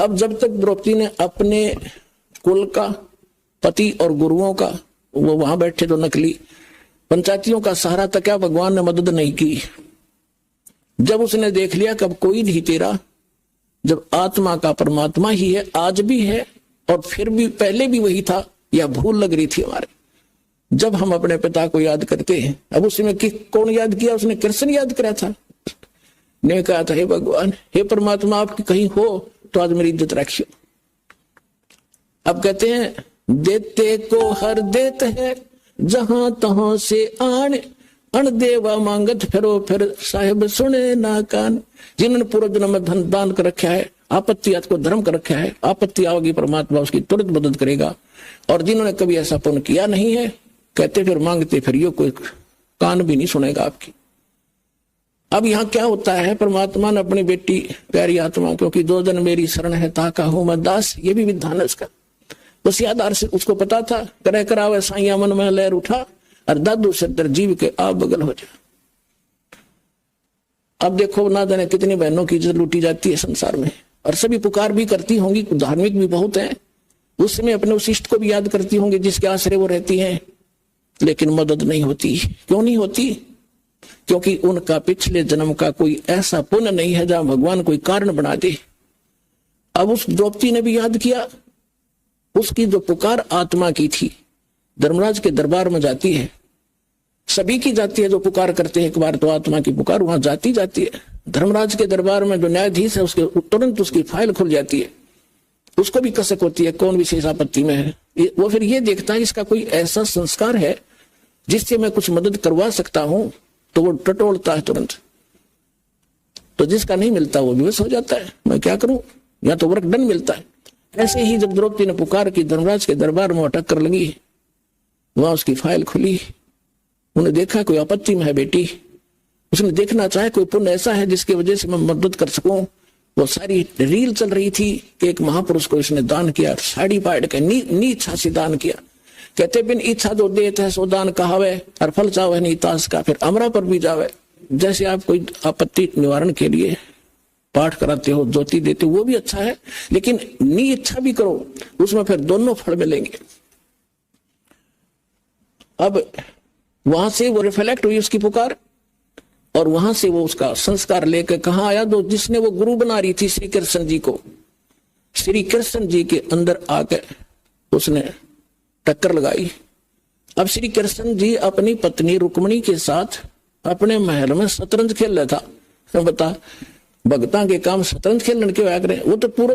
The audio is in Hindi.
अब जब तक द्रौपदी ने अपने कुल का, पति और गुरुओं का, वो वहां बैठे तो नकली पंचायतियों का सहारा तक क्या भगवान ने मदद नहीं की। जब उसने देख लिया कि अब कोई नहीं तेरा, जब आत्मा का परमात्मा ही है, आज भी है और फिर भी पहले भी वही था, या भूल लग रही थी हमारे। जब हम अपने पिता को याद करते हैं, अब उसमें कौन याद किया? उसने कृष्ण याद करा था। ने कहा था, हे भगवान, हे परमात्मा, आप कहीं हो तो आज मेरी इज्जत रखियो। अब कहते हैं, देते को हर देत है जहां तहां से आन, अण देवा मांगत फिरो फिर साहिब सुने ना कान। जिन्होंने पूर्व जन्म में धन दान कर रखा है, आपत्ति को धर्म कर रखा है, आपत्ति आओगी परमात्मा उसकी तुरंत मदद करेगा। और जिन्होंने कभी ऐसा पुण्य किया नहीं है, कहते फिर मांगते फिर ये कोई कान भी नहीं सुनेगा आपकी। अब यहाँ क्या होता है, परमात्मा ने अपनी बेटी प्यारी आत्मा, क्योंकि 2 जन मेरी शरण है ताका हूं मैं दास, ये भी विधान है उसका। उस आधार से उसको पता था, करे करावे साइया मन में लहर उठा, और दादू सत्तर जीव के आप बगल हो जा। अब देखो ना जाने कितनी बहनों की इज्जत लूटी जाती है संसार में, और सभी पुकार भी करती होंगी, धार्मिक भी बहुत है, उसमें अपने उस इष्ट को भी याद करती होंगी जिसके आश्रय वो रहती हैं, लेकिन मदद नहीं होती। क्यों नहीं होती? क्योंकि उनका पिछले जन्म का कोई ऐसा पुण्य नहीं है जहां भगवान कोई कारण बना दे। अब उस द्रौपदी ने भी याद किया, उसकी जो पुकार आत्मा की थी, धर्मराज के दरबार में जाती है, सभी की जाती है जो पुकार करते हैं एक बार तो आत्मा की पुकार वहां जाती है। धर्मराज के दरबार में जो न्यायाधीश है उसके तुरंत उसकी फाइल खुल जाती है, उसको भी कसक होती है कौन विशेष आपत्ति में है। वो फिर ये देखता है इसका कोई ऐसा संस्कार है जिससे मैं कुछ मदद करवा सकता हूं, तो वो टटोलता है तुरंत। तो जिसका नहीं मिलता वो विवश हो जाता है, मैं क्या करूं, या तो वर्कडन मिलता है। ऐसे ही जब द्रौपदी ने पुकार की, धर्मराज के दरबार में अटक कर लगी, वहां उसकी फाइल खुली, उन्हें देखा कोई आपत्ति में है बेटी, उसने देखना चाहे कोई पुण्य ऐसा है जिसकी वजह से मैं मदद कर सकूं। वो सारी रील चल रही थी कि एक महापुरुष को इसने दान किया, साड़ी पाड़ के नी इच्छा से दान किया। कहते बिन इच्छा जो देत है सो दान कहावे, और फल चावे नहीं तास का, फिर अमरा पर भी जावे। जैसे आप कोई आपत्ति निवारण के लिए पाठ कराते हो, ज्योति देते हो, वो भी अच्छा है, लेकिन नी इच्छा भी करो, उसमें फिर दोनों फल मिलेंगे। अब वहां से वो रिफ्लेक्ट हुई उसकी पुकार, और वहां से वो उसका संस्कार लेकर कहां आया, तो जिसने वो गुरु बना रही थी श्री कृष्ण जी को, श्री कृष्ण जी के अंदर आकर उसने टक्कर लगाई। अब श्री कृष्ण जी अपनी पत्नी रुक्मिणी के साथ अपने महल में शतरंज खेल रहा था। बता, भगता के काम शतरंज खेलने के आया करें, वो तो पूरा